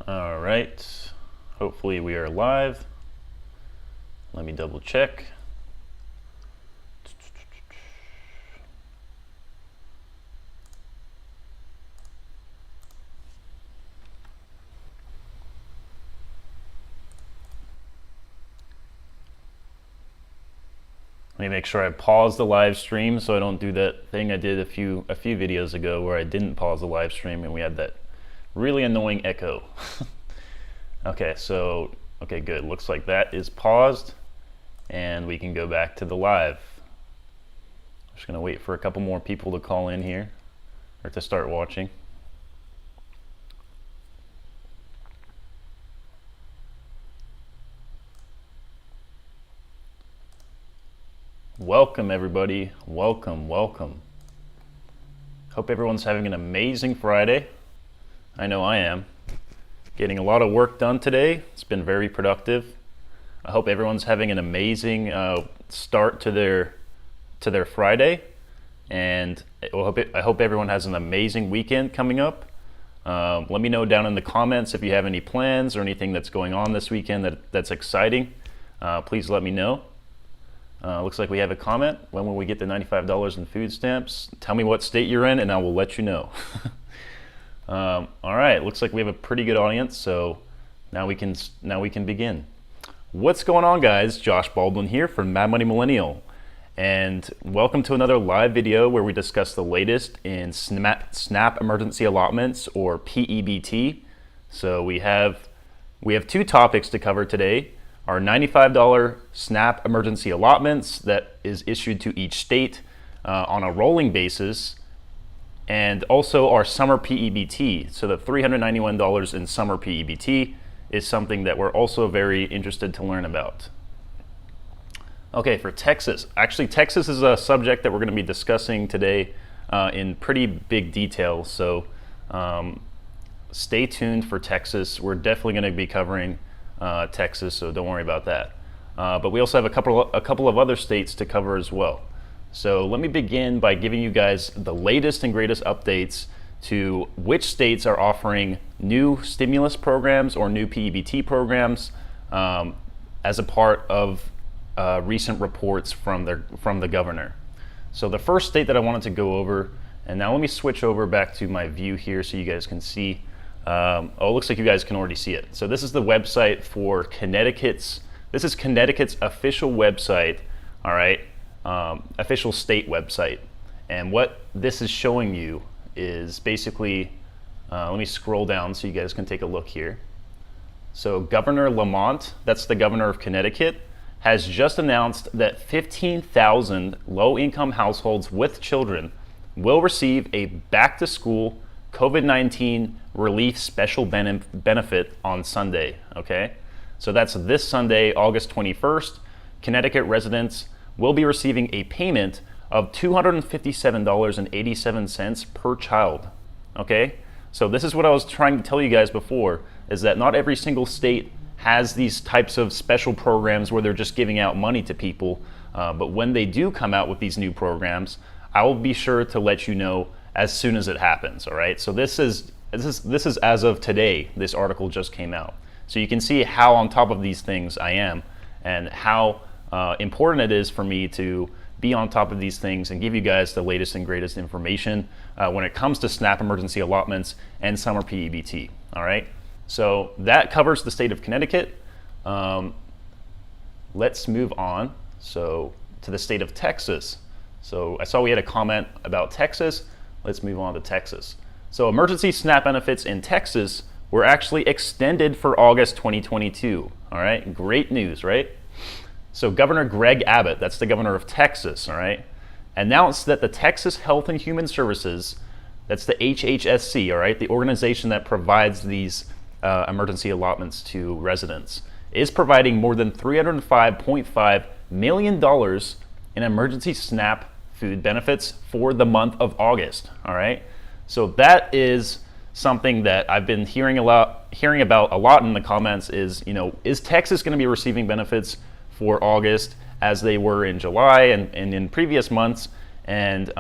All right, hopefully we are live. Let me double check. Let me make sure I pause the live stream so I don't do that thing I did a few videos ago where I didn't pause the live stream and we had that really annoying echo. Okay, good. Looks like that is paused and we can go back to the live. I'm just gonna wait for a couple more people to call in here or to start watching. Welcome everybody, welcome. Hope everyone's having an amazing Friday. I know I am. Getting a lot of work done today. It's been very productive. I hope everyone's having an amazing start to their Friday, and I hope everyone has an amazing weekend coming up. Let me know down in the comments if you have any plans or anything that's going on this weekend that's exciting. Please let me know. Looks like we have a comment. When will we get the $95 in food stamps? Tell me what state you're in and I will let you know. All right, looks like we have a pretty good audience, so now we can begin. What's going on, guys? Josh Baldwin here from Mad Money Millennial, and welcome to another live video where we discuss the latest in SNAP emergency allotments, or P-EBT. So we have two topics to cover today. Our $95 SNAP emergency allotments that is issued to each state on a rolling basis, and also our Summer P-EBT. So the $391 in Summer P-EBT is something that we're also very interested to learn about. Okay, for Texas. Actually, Texas is a subject that we're going to be discussing today in pretty big detail. So stay tuned for Texas. We're definitely going to be covering Texas, so don't worry about that. But we also have a couple of other states to cover as well. So let me begin by giving you guys the latest and greatest updates to which states are offering new stimulus programs or new P-EBT programs as a part of recent reports from the governor. So the first state that I wanted to go over, and now let me switch over back to my view here so you guys can see. It looks like you guys can already see it. So this is the website for Connecticut's official website, all right, official state website. And what this is showing you is basically, let me scroll down so you guys can take a look here. So Governor Lamont, that's the governor of Connecticut, has just announced that 15,000 low-income households with children will receive a back-to-school COVID-19 relief special benefit on Sunday, okay? So that's this Sunday, August 21st. Connecticut residents will be receiving a payment of $257.87 per child, okay? So this is what I was trying to tell you guys before, is that not every single state has these types of special programs where they're just giving out money to people, but when they do come out with these new programs, I will be sure to let you know as soon as it happens, all right? So this is as of today. This article just came out. So you can see how on top of these things I am and how important it is for me to be on top of these things and give you guys the latest and greatest information when it comes to SNAP emergency allotments and Summer P-EBT, all right? So that covers the state of Connecticut. Let's move on to the state of Texas. So I saw we had a comment about Texas. Let's move on to Texas. So emergency SNAP benefits in Texas were actually extended for August 2022. All right, great news, right? So Governor Greg Abbott, that's the governor of Texas, all right, announced that the Texas Health and Human Services, that's the HHSC, all right, the organization that provides these emergency allotments to residents, is providing more than $305.5 million in emergency SNAP food benefits for the month of August, all right? So that is something that I've been hearing about a lot in the comments is, is Texas going to be receiving benefits for August as they were in July and in previous months, and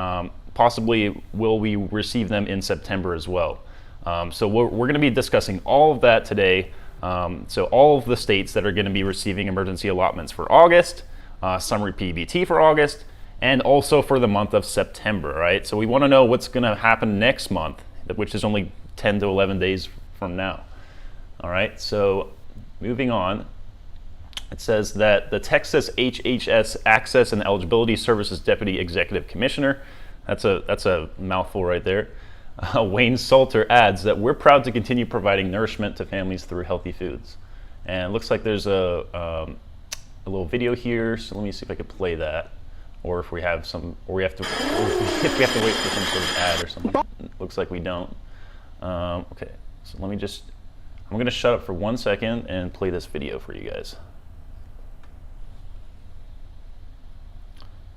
possibly will we receive them in September as well? So we're going to be discussing all of that today. So all of the states that are going to be receiving emergency allotments for August, Summer P-EBT for August, and also for the month of September, right? So we want to know what's going to happen next month, which is only 10 to 11 days from now. All right, so moving on. It says that the Texas HHS Access and Eligibility Services Deputy Executive Commissioner, that's a mouthful right there, Wayne Salter adds that we're proud to continue providing nourishment to families through healthy foods. And it looks like there's a little video here, so let me see if I could play that, or if we have some, or if we have to wait for some sort of ad or something. Looks like we don't. Okay, so let me just, I'm going to shut up for 1 second and play this video for you guys.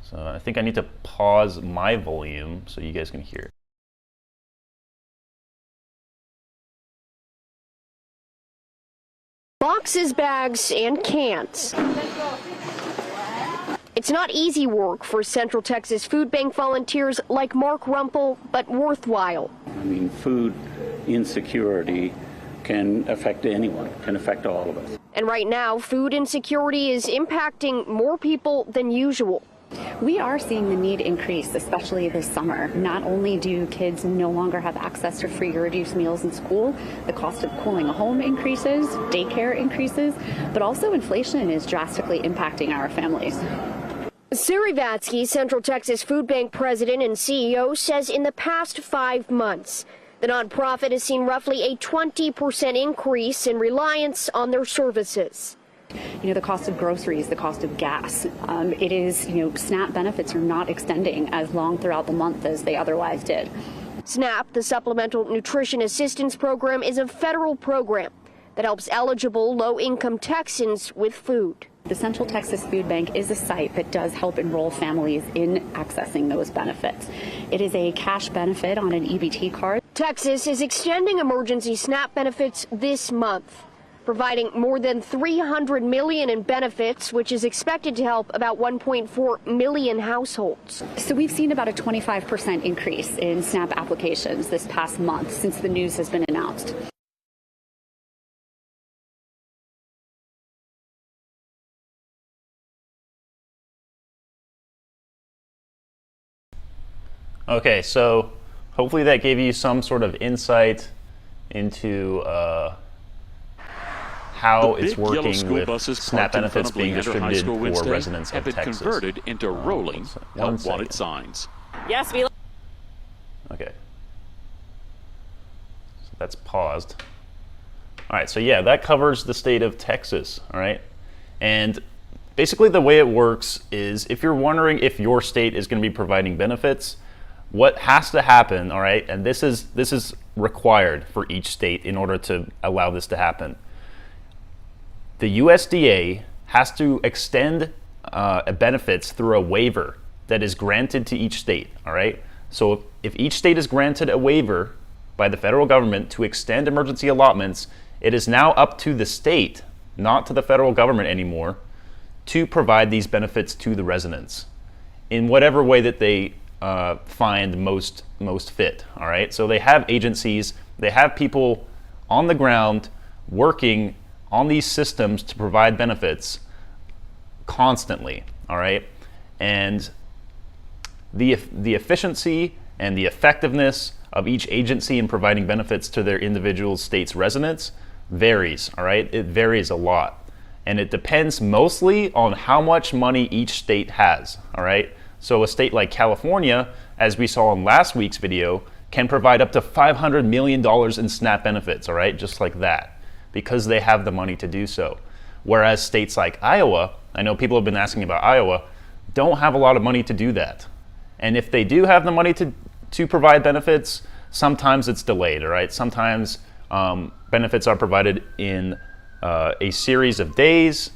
So I think I need to pause my volume so you guys can hear it. Boxes, bags, and cans. It's not easy work for Central Texas Food Bank volunteers like Mark Rumpel, but worthwhile. I mean, food insecurity can affect anyone, can affect all of us. And right now, food insecurity is impacting more people than usual. We are seeing the need increase, especially this summer. Not only do kids no longer have access to free or reduced meals in school, the cost of cooling a home increases, daycare increases, but also inflation is drastically impacting our families. Sari Vatsky, Central Texas Food Bank president and CEO, says in the past 5 months, the nonprofit has seen roughly a 20% increase in reliance on their services. You know, the cost of groceries, the cost of gas, it is, SNAP benefits are not extending as long throughout the month as they otherwise did. SNAP, the Supplemental Nutrition Assistance Program, is a federal program that helps eligible low-income Texans with food. The Central Texas Food Bank is a site that does help enroll families in accessing those benefits. It is a cash benefit on an EBT card. Texas is extending emergency SNAP benefits this month, providing more than $300 million in benefits, which is expected to help about 1.4 million households. So we've seen about a 25% increase in SNAP applications this past month since the news has been announced. Okay, so hopefully that gave you some sort of insight into how it's working with SNAP benefits being distributed for residents of Texas. Converted into rolling help wanted signs. Yes, we. Okay. So that's paused. All right, so yeah, that covers the state of Texas, all right? And basically the way it works is if you're wondering if your state is going to be providing benefits, what has to happen, all right, and this is required for each state in order to allow this to happen. The USDA has to extend benefits through a waiver that is granted to each state, all right? So if each state is granted a waiver by the federal government to extend emergency allotments, it is now up to the state, not to the federal government anymore, to provide these benefits to the residents in whatever way that they find most fit, all right? So they have agencies, they have people on the ground working on these systems to provide benefits constantly, all right? And the efficiency and the effectiveness of each agency in providing benefits to their individual state's residents varies, all right? It varies a lot. And it depends mostly on how much money each state has, all right? So a state like California, as we saw in last week's video, can provide up to $500 million in SNAP benefits, all right? Just like that, because they have the money to do so. Whereas states like Iowa, I know people have been asking about Iowa, don't have a lot of money to do that. And if they do have the money to provide benefits, sometimes it's delayed, all right? Sometimes benefits are provided in a series of days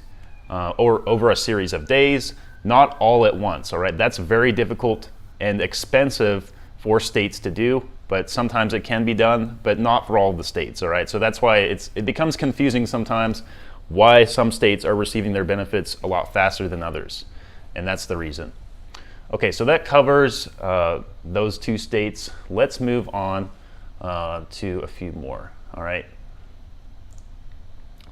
or over a series of days, not all at once, all right? That's very difficult and expensive for states to do, but sometimes it can be done, but not for all the states, all right? So that's why it becomes confusing sometimes why some states are receiving their benefits a lot faster than others, and that's the reason. Okay, so that covers those two states. Let's move on to a few more. All right.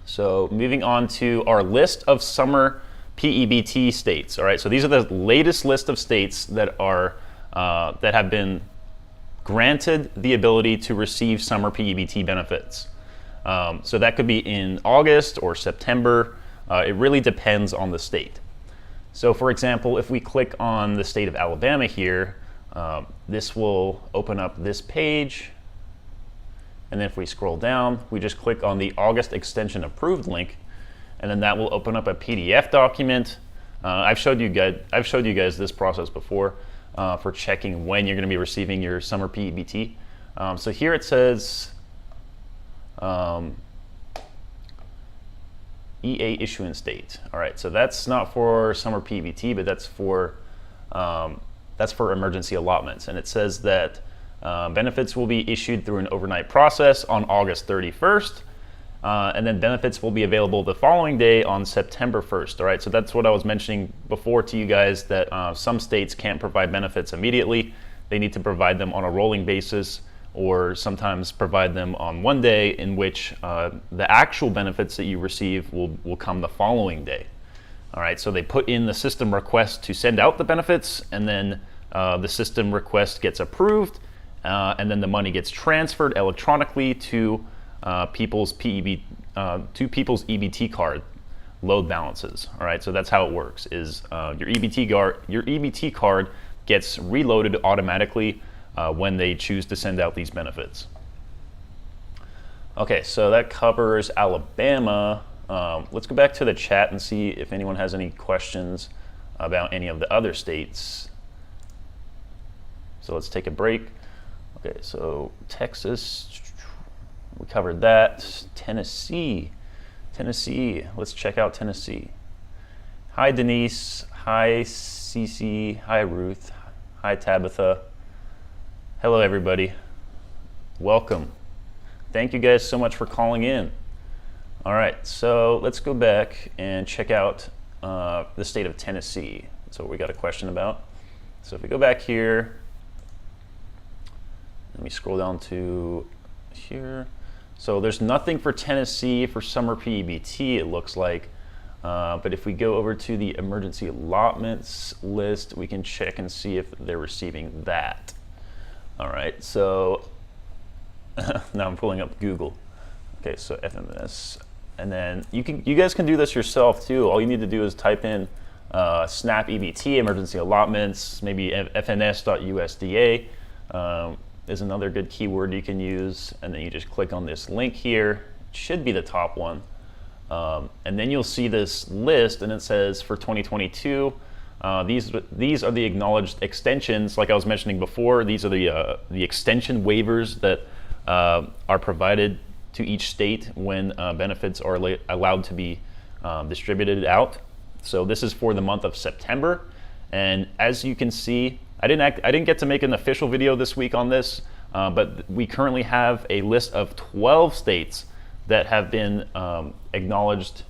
So moving on to our list of summer P-EBT states. All right. So these are the latest list of states that are that have been granted the ability to receive summer P-EBT benefits. So that could be in August or September. It really depends on the state. So for example, if we click on the state of Alabama here, this will open up this page. And then if we scroll down, we just click on the August extension approved link, and then that will open up a PDF document. I've showed you guys this process before for checking when you're going to be receiving your summer P-EBT. So here it says EA issuance date. All right, so that's not for summer P-EBT, but that's for emergency allotments, and it says that benefits will be issued through an overnight process on August 31st, and then benefits will be available the following day on September 1st. All right, so that's what I was mentioning before to you guys, that some states can't provide benefits immediately. They need to provide them on a rolling basis, or sometimes provide them on one day, in which the actual benefits that you receive will come the following day. All right, so they put in the system request to send out the benefits, and then the system request gets approved, and then the money gets transferred electronically to people's EBT card load balances. All right, so that's how it works. Is your EBT card gets reloaded automatically when they choose to send out these benefits. Okay, so that covers Alabama. Let's go back to the chat and see if anyone has any questions about any of the other states. So let's take a break. Okay, so Texas, we covered that. Tennessee, let's check out Tennessee. Hi Denise, hi Cece, hi Ruth, hi Tabitha. Hello everybody, welcome. Thank you guys so much for calling in. All right, so let's go back and check out the state of Tennessee. That's what we got a question about. So if we go back here, let me scroll down to here. So there's nothing for Tennessee for summer P-EBT, it looks like. But if we go over to the emergency allotments list, we can check and see if they're receiving that. All right, so now I'm pulling up Google. Okay, so FMS, and then you guys can do this yourself too. All you need to do is type in SNAP EBT, emergency allotments, maybe fns.usda. Is another good keyword you can use, and then you just click on this link here. It should be the top one, and then you'll see this list, and it says for 2022, these are the acknowledged extensions. Like I was mentioning before, these are the extension waivers that are provided to each state when benefits are allowed to be distributed out. So this is for the month of September, and as you can see, I didn't get to make an official video this week on this, but we currently have a list of 12 states that have been acknowledged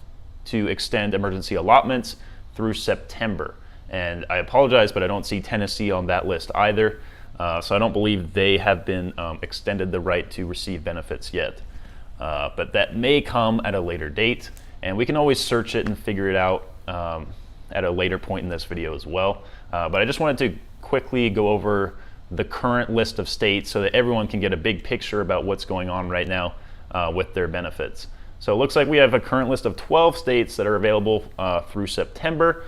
to extend emergency allotments through September. And I apologize, but I don't see Tennessee on that list either. So I don't believe they have been extended the right to receive benefits yet. But that may come at a later date, and we can always search it and figure it out at a later point in this video as well. But I just wanted to quickly go over the current list of states so that everyone can get a big picture about what's going on right now with their benefits. So it looks like we have a current list of 12 states that are available through September.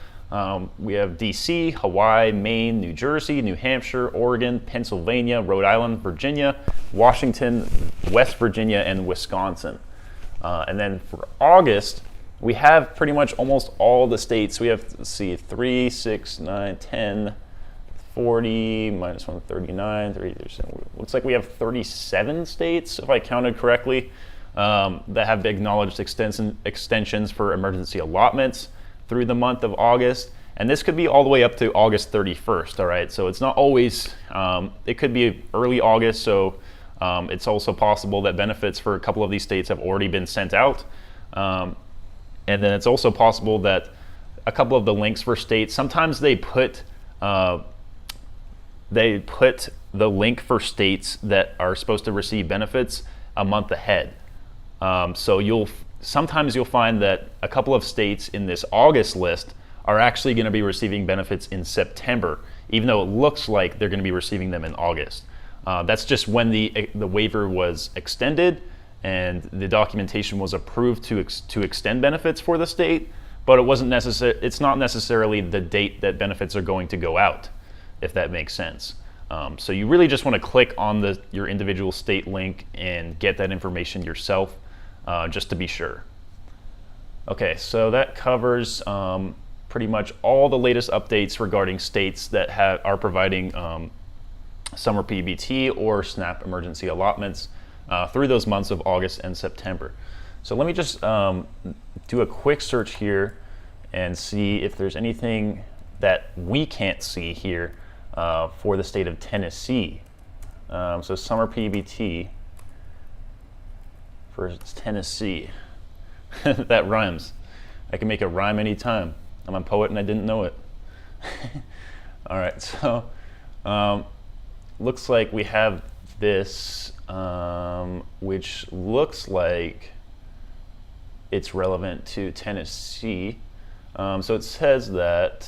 We have DC, Hawaii, Maine, New Jersey, New Hampshire, Oregon, Pennsylvania, Rhode Island, Virginia, Washington, West Virginia, and Wisconsin. And then for August, we have pretty much almost all the states. We have, let's see, 3, 6, 9, 10, 40, minus 1, 39, 37. Looks like we have 37 states, if I counted correctly, that have acknowledged extensions for emergency allotments through the month of August. And this could be all the way up to August 31st, all right? So it's not always, it could be early August, so it's also possible that benefits for a couple of these states have already been sent out. And then it's also possible that a couple of the links for states, sometimes they put the link for states that are supposed to receive benefits a month ahead. So sometimes you'll find that a couple of states in this August list are actually going to be receiving benefits in September, even though it looks like they're going to be receiving them in August. That's just when the waiver was extended and the documentation was approved to extend benefits for the state, but it's not necessarily the date that benefits are going to go out, if that makes sense. So you really just want to click on your individual state link and get that information yourself, just to be sure. Okay, so that covers pretty much all the latest updates regarding states that are providing Summer P-EBT or SNAP emergency allotments through those months of August and September. So let me just do a quick search here and see if there's anything that we can't see here for the state of Tennessee. So Summer P-EBT for Tennessee. That rhymes. I can make a rhyme anytime. I'm a poet and I didn't know it. All right, so looks like we have this, which looks like it's relevant to Tennessee. So it says that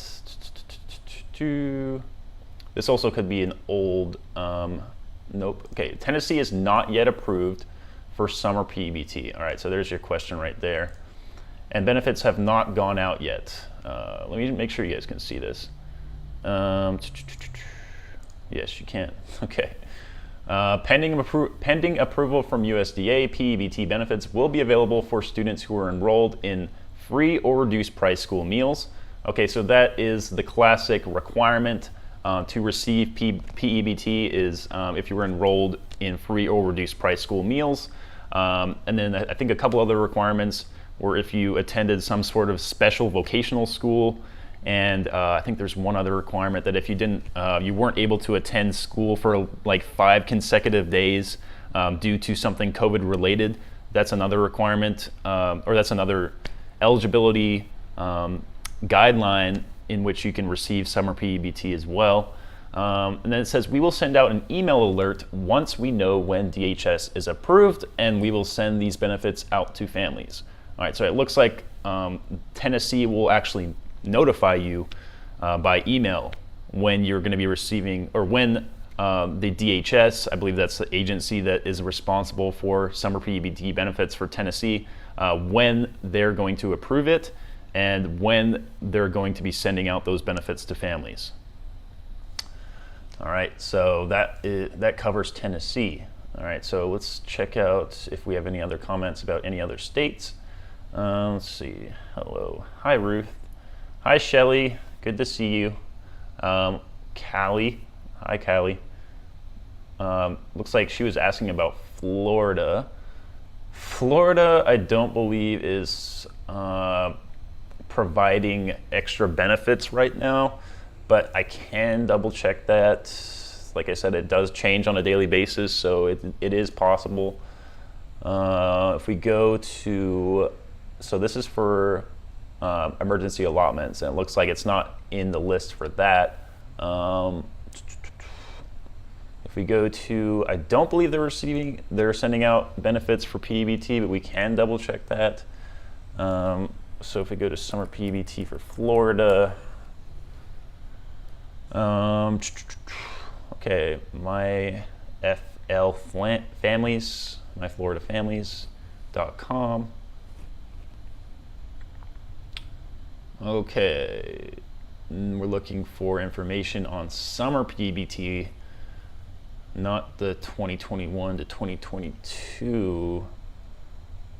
this also could be an old, nope. Okay, Tennessee is not yet approved for Summer P-EBT. All right, so there's your question right there. And benefits have not gone out yet. Let me make sure you guys can see this. Yes, you can. Okay. Pending approval from USDA, P-EBT benefits will be available for students who are enrolled in free or reduced price school meals. Okay, so that is the classic requirement to receive P-EBT is if you were enrolled in free or reduced price school meals. And then I think a couple other requirements were if you attended some sort of special vocational school, and I think there's one other requirement that if you weren't able to attend school for like 5 consecutive days due to something COVID related, that's another requirement, or that's another eligibility guideline in which you can receive Summer P-EBT as well. And then it says, we will send out an email alert once we know when DHS is approved, and we will send these benefits out to families. All right, so it looks like Tennessee will actually notify you by email when you're going to be receiving, or when the DHS, I believe that's the agency that is responsible for Summer P-EBT benefits for Tennessee, when they're going to approve it and when they're going to be sending out those benefits to families. All right, so that covers Tennessee. All right, so let's check out if we have any other comments about any other states. Let's see. Hello. Hi, Ruth. Hi, Shelly. Good to see you. Callie. Hi, Callie. Looks like she was asking about Florida. Florida, I don't believe is providing extra benefits right now, but I can double check that. Like I said, it does change on a daily basis, so it is possible. If we go to, so this is for emergency allotments, and it looks like it's not in the list for that. If we go to, I don't believe they're sending out benefits for P-EBT, but we can double check that. So if we go to Summer P-EBT for Florida, okay, my FL families, myfloridafamilies.com. Okay, we're looking for information on Summer P-EBT, not the 2021 to 2022.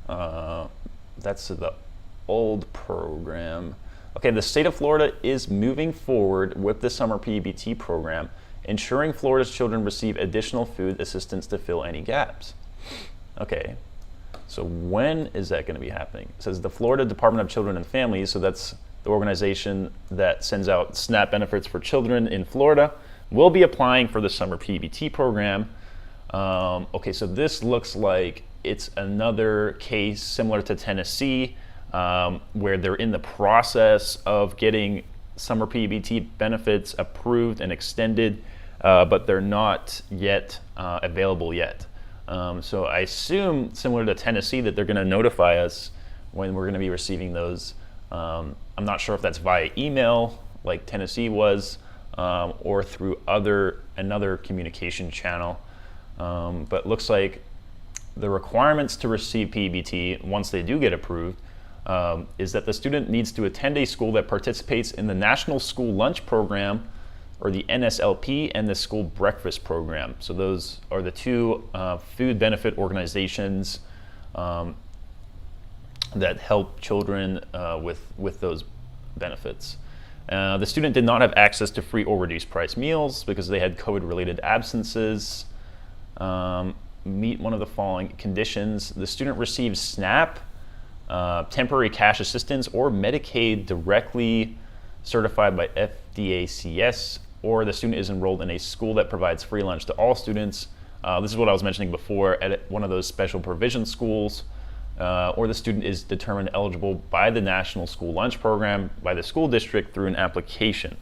That's the old program. Okay, the state of Florida is moving forward with the Summer P-EBT program, ensuring Florida's children receive additional food assistance to fill any gaps. Okay, so when is that going to be happening? It says the Florida Department of Children and Families, so that's the organization that sends out SNAP benefits for children in Florida, will be applying for the Summer P-EBT program. Okay, so this looks like it's another case similar to Tennessee, where they're in the process of getting Summer P-EBT benefits approved and extended but they're not yet available yet. So I assume, similar to Tennessee, that they're going to notify us when we're going to be receiving those. I'm not sure if that's via email, like Tennessee was, or through another communication channel. But looks like the requirements to receive P-EBT, once they do get approved, is that the student needs to attend a school that participates in the National School Lunch Program, or the NSLP, and the School Breakfast Program. So those are the two food benefit organizations that help children with those benefits. The student did not have access to free or reduced price meals because they had COVID-related absences. Meet one of the following conditions. The student receives SNAP, temporary cash assistance, or Medicaid directly certified by FDACS, or the student is enrolled in a school that provides free lunch to all students. This is what I was mentioning before, at one of those special provision schools, or the student is determined eligible by the National School Lunch Program by the school district through an application.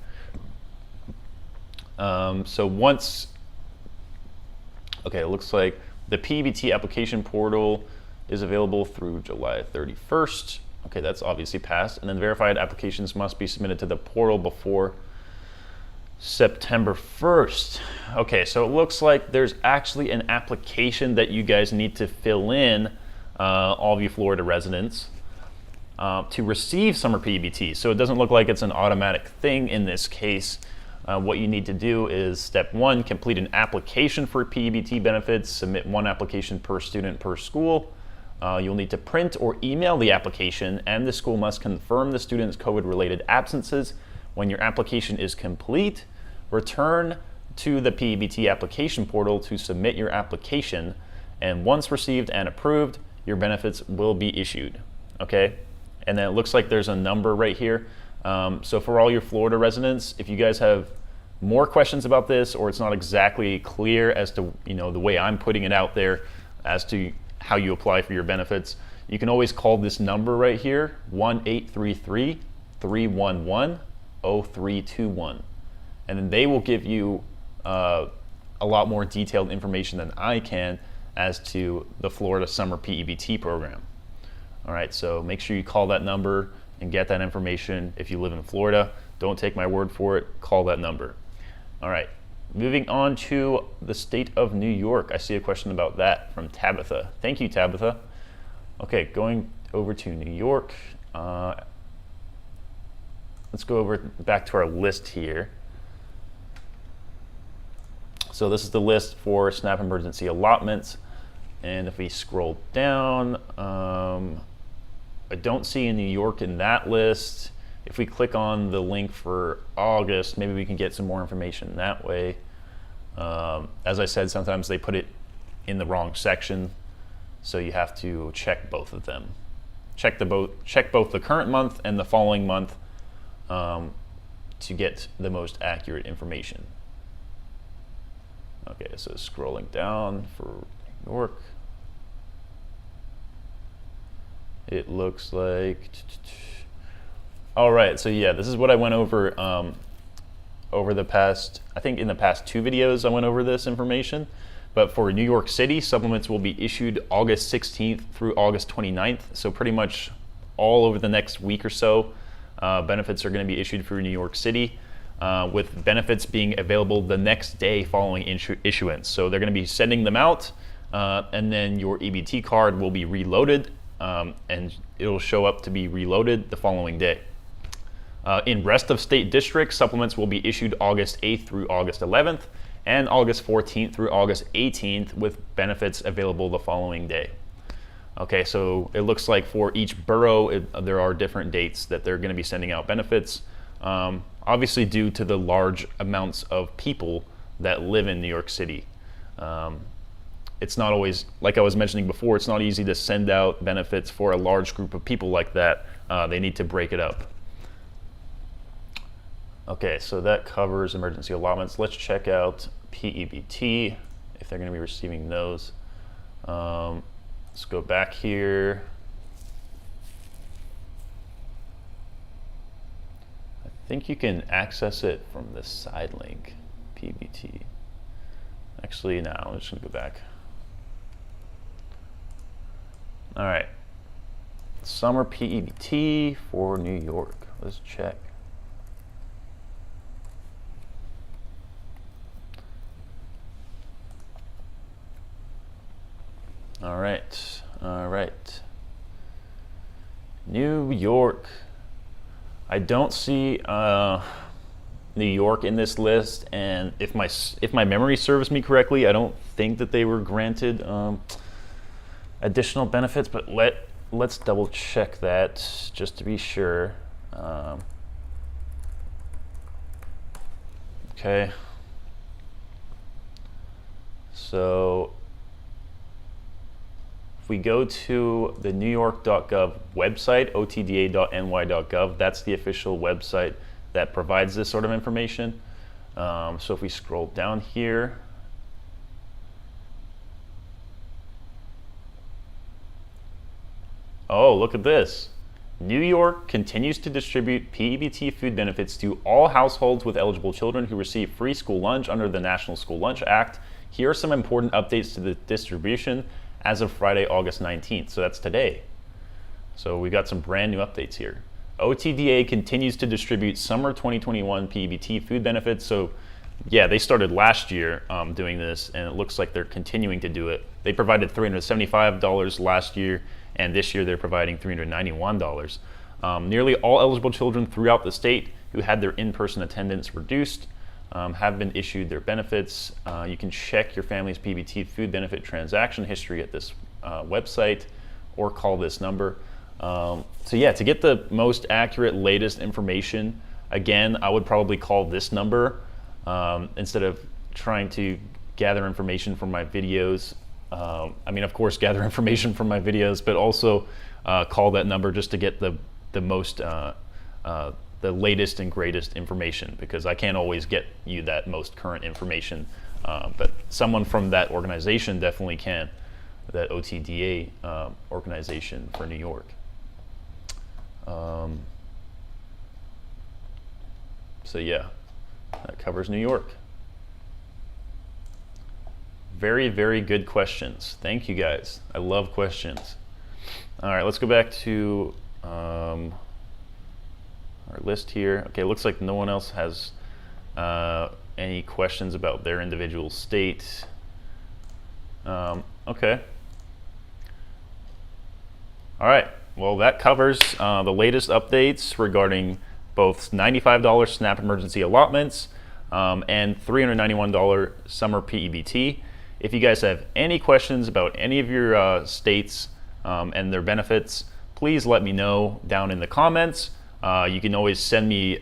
So once, okay, it looks like the P-EBT application portal is available through July 31st. Okay, that's obviously passed. And then verified applications must be submitted to the portal before September 1st. Okay, so it looks like there's actually an application that you guys need to fill in, all of you Florida residents, to receive Summer P-EBT. So it doesn't look like it's an automatic thing in this case. What you need to do is, step 1, complete an application for P-EBT benefits. Submit 1 application per student per school. You'll need to print or email the application, and the school must confirm the student's COVID-related absences. When your application is complete, return to the P-EBT application portal to submit your application, and once received and approved, your benefits will be issued. Okay? And then it looks like there's a number right here. So for all your Florida residents, if you guys have more questions about this, or it's not exactly clear as to, the way I'm putting it out there as to how you apply for your benefits, you can always call this number right here, 1-833-311-0321. And then they will give you a lot more detailed information than I can as to the Florida Summer P-EBT program. All right, so make sure you call that number and get that information if you live in Florida. Don't take my word for it, call that number. All right, moving on to the state of New York. I see a question about that from Tabitha. Thank you, Tabitha. Okay, going over to New York. Let's go back to our list here. So this is the list for SNAP emergency allotments. And if we scroll down, I don't see in New York in that list. If we click on the link for August, maybe we can get some more information that way. As I said, sometimes they put it in the wrong section, so you have to check both of them. Check both the current month and the following month to get the most accurate information. Okay, so scrolling down for New York. It looks like, all right, so yeah, this is what I went over over the past, I think in the past 2 videos I went over this information. But for New York City, supplements will be issued August 16th through August 29th. So pretty much all over the next week or so, benefits are going to be issued for New York City, with benefits being available the next day following issuance. So they're going to be sending them out, and then your EBT card will be reloaded, and it'll show up to be reloaded the following day. In rest of state districts, supplements will be issued August 8th through August 11th, and August 14th through August 18th, with benefits available the following day. Okay, so it looks like for each borough, there are different dates that they're going to be sending out benefits, obviously due to the large amounts of people that live in New York City. It's not always, like I was mentioning before, it's not easy to send out benefits for a large group of people like that. They need to break it up. Okay, so that covers emergency allotments. Let's check out P-EBT, if they're going to be receiving those. Let's go back here. I think you can access it from the side link, P-EBT. Actually, no, I'm just gonna go back. All right, Summer P-EBT for New York. Let's check. All right, all right. New York. I don't see New York in this list, and if my memory serves me correctly, I don't think that they were granted additional benefits. But let's double check that just to be sure. Okay. So if we go to the newyork.gov website, otda.ny.gov, that's the official website that provides this sort of information. So if we scroll down here, oh, look at this. New York continues to distribute P-EBT food benefits to all households with eligible children who receive free school lunch under the National School Lunch Act. Here are some important updates to the distribution as of Friday, August 19th. So that's today. So we got some brand new updates here. OTDA continues to distribute summer 2021 P-EBT food benefits. So yeah, they started last year doing this, and it looks like they're continuing to do it. They provided $375 last year, and this year they're providing $391. Nearly all eligible children throughout the state who had their in-person attendance reduced have been issued their benefits. You can check your family's P-EBT food benefit transaction history at this website or call this number. So yeah, to get the most accurate, latest information, again, I would probably call this number instead of trying to gather information from my videos. I mean, of course, gather information from my videos, but also call that number just to get the most the latest and greatest information, because I can't always get you that most current information, but someone from that organization definitely can, that OTDA organization for New York. So yeah, that covers New York. Very, very good questions. Thank you guys. I love questions. All right, let's go back to our list here. Okay, looks like no one else has any questions about their individual state. Okay. All right, well, that covers the latest updates regarding both $95 SNAP emergency allotments and $391 summer P-EBT. If you guys have any questions about any of your states and their benefits, please let me know down in the comments. You can always send me,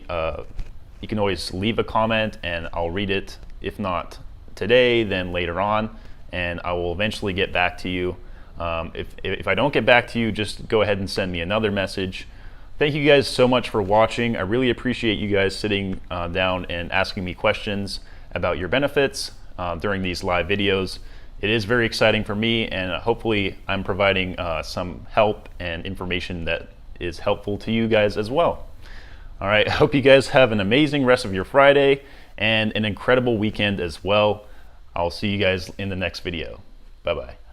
you can always leave a comment and I'll read it. If not today, then later on, and I will eventually get back to you. If I don't get back to you, just go ahead and send me another message. Thank you guys so much for watching. I really appreciate you guys sitting down and asking me questions about your benefits during these live videos. It is very exciting for me, and hopefully I'm providing some help and information that is helpful to you guys as well. All right, I hope you guys have an amazing rest of your Friday and an incredible weekend as well. I'll see you guys in the next video. Bye-bye.